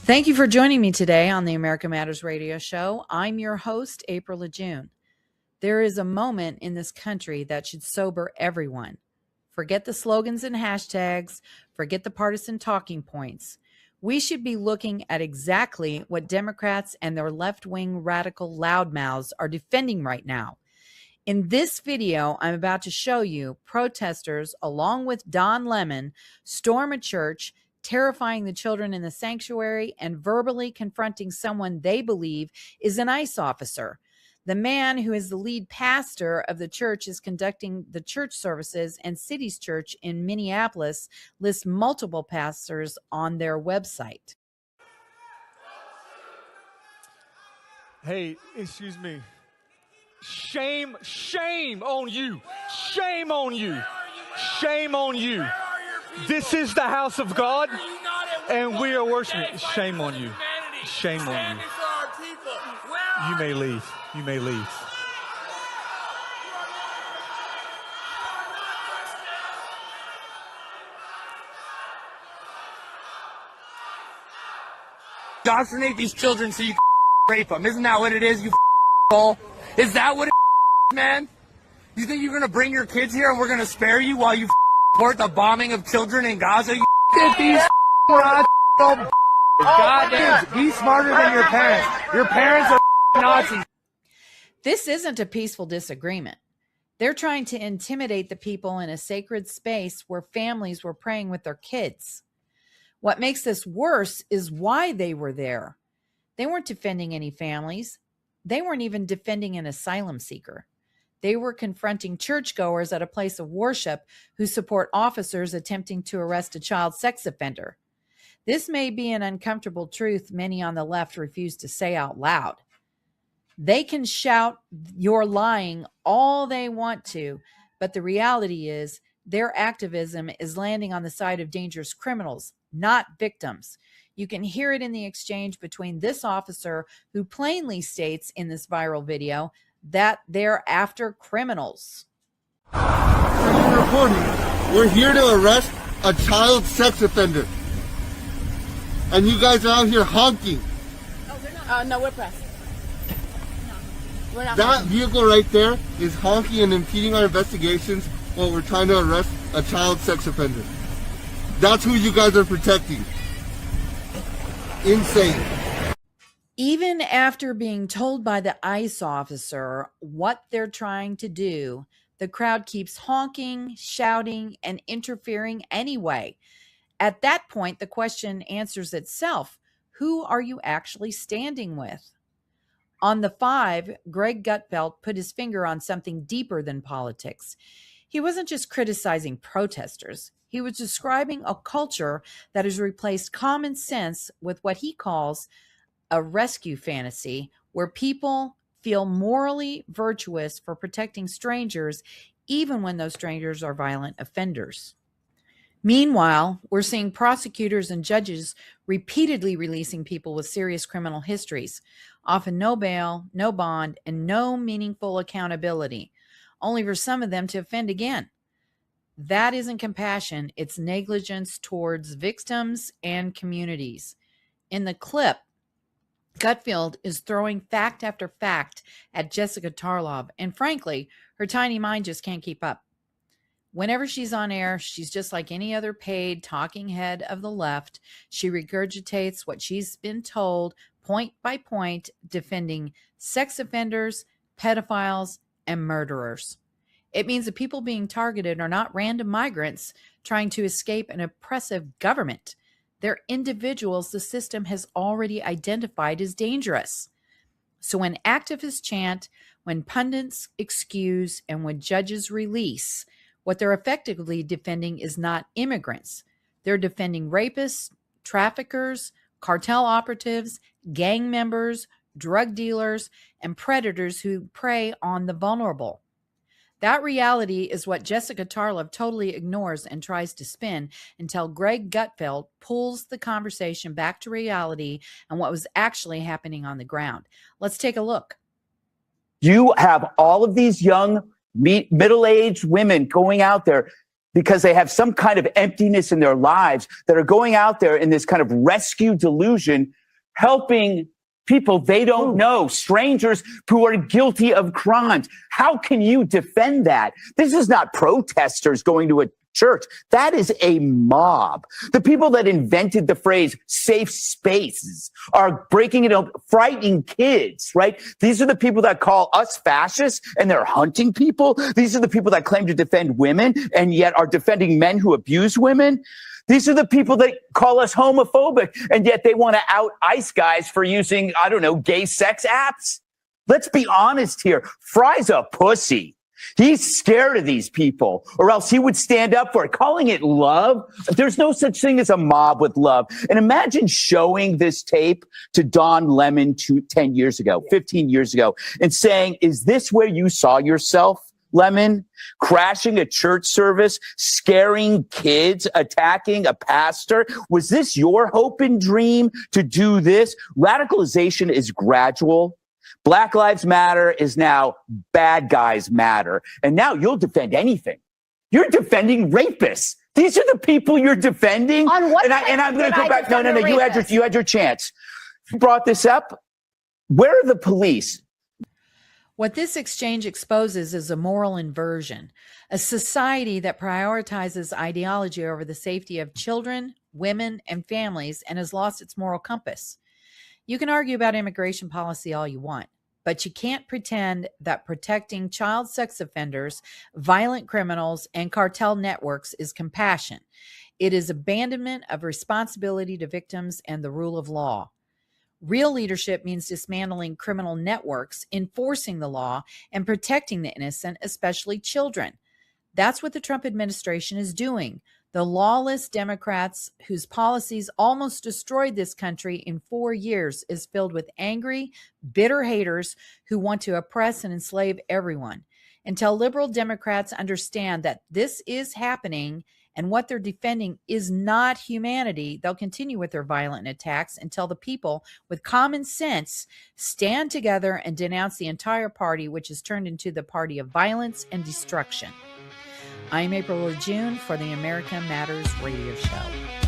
Thank you for joining me today on the America Matters radio show. I'm your host, April LaJune. There is a moment in this country that should sober everyone. Forget the slogans and hashtags. Forget the partisan talking points. We should be looking at exactly what Democrats and their left-wing radical loudmouths are defending right now. In this video, I'm about to show you protesters, along with Don Lemon, storm a church, terrifying the children in the sanctuary, and verbally confronting someone they believe is an ICE officer. The man who is the lead pastor of the church is conducting the church services, and City's Church in Minneapolis lists multiple pastors on their website. Hey, excuse me. Shame on you. Shame on you. Shame on you. This is the house of God, and we are worshiping. Shame on you. Shame on you. You may leave. You may leave. Indoctrinate these children so you can rape them. Isn't that what it is, you ball? Is that what it is, man? You think you're going to bring your kids here and we're going to spare you while you support the bombing of children in Gaza? You get these rods. Goddamn, be smarter than your parents. Your parents are Nazis. This isn't a peaceful disagreement. They're trying to intimidate the people in a sacred space where families were praying with their kids. What makes this worse is why they were there. They weren't defending any families. They weren't even defending an asylum seeker. They were confronting churchgoers at a place of worship who support officers attempting to arrest a child sex offender. This may be an uncomfortable truth many on the left refuse to say out loud. They can shout, "You're lying," all they want to, but the reality is their activism is landing on the side of dangerous criminals, not victims. You can hear it in the exchange between this officer, who plainly states in this viral video that they're after criminals. Reporting, we're here to arrest a child sex offender. And you guys are out here honking. Oh, they're not. No, we're pressed. We're not. That vehicle right there is honking and impeding our investigations while we're trying to arrest a child sex offender. That's who you guys are protecting. Insane. Even after being told by the ICE officer what they're trying to do, the crowd keeps honking, shouting, and interfering anyway. At that point, the question answers itself. Who are you actually standing with? On the 5, Greg Gutfeld put his finger on something deeper than politics. He wasn't just criticizing protesters. He was describing a culture that has replaced common sense with what he calls a rescue fantasy, where people feel morally virtuous for protecting strangers, even when those strangers are violent offenders. Meanwhile, we're seeing prosecutors and judges repeatedly releasing people with serious criminal histories, often no bail, no bond, and no meaningful accountability, only for some of them to offend again. That isn't compassion, it's negligence towards victims and communities. In the clip, Gutfeld is throwing fact after fact at Jessica Tarlov, and frankly, her tiny mind just can't keep up. Whenever she's on air, she's just like any other paid talking head of the left. She regurgitates what she's been told point by point, defending sex offenders, pedophiles, and murderers. It means the people being targeted are not random migrants trying to escape an oppressive government. They're individuals the system has already identified as dangerous. So when activists chant, when pundits excuse, and when judges release, what they're effectively defending is not immigrants. They're defending rapists, traffickers, cartel operatives, gang members, drug dealers, and predators who prey on the vulnerable. That reality is what Jessica Tarlov totally ignores and tries to spin until Greg Gutfeld pulls the conversation back to reality and what was actually happening on the ground. Let's take a look. You have all of these young middle-aged women going out there. because they have some kind of emptiness in their lives that are going out there in this kind of rescue delusion, helping people they don't know, strangers who are guilty of crimes. How can you defend that? This is not protesters going to a church. That is a mob. The people that invented the phrase safe spaces are breaking it up, frightening kids, right? These are the people that call us fascists and they're hunting people. These are the people that claim to defend women and yet are defending men who abuse women. These are the people that call us homophobic, and yet they want to out ICE guys for using, I don't know, gay sex apps. Let's be honest here. Fry's a pussy. He's scared of these people, or else he would stand up for it. Calling it love, there's no such thing as a mob with love. And imagine showing this tape to Don Lemon 10 years ago, 15 years ago, and saying, is this where you saw yourself? Lemon, crashing a church service, scaring kids, attacking a pastor. Was this your hope and dream to do this? Radicalization is gradual. Black Lives Matter is now bad guys matter. And now you'll defend anything. You're defending rapists. These are the people you're defending. On what And I'm going to go back. No. rapist? You had your chance. You brought this up. Where are the police? What this exchange exposes is a moral inversion, a society that prioritizes ideology over the safety of children, women, and families, and has lost its moral compass. You can argue about immigration policy all you want, but you can't pretend that protecting child sex offenders, violent criminals, and cartel networks is compassion. It is abandonment of responsibility to victims and the rule of law. Real leadership means dismantling criminal networks, enforcing the law, and protecting the innocent, especially children. That's what the Trump administration is doing. The lawless Democrats, whose policies almost destroyed this country in 4 years, is filled with angry, bitter haters who want to oppress and enslave everyone. Until liberal Democrats understand that this is happening and what they're defending is not humanity, they'll continue with their violent attacks until the people with common sense stand together and denounce the entire party, which has turned into the party of violence and destruction. I'm April LaJune for the America Matters radio show.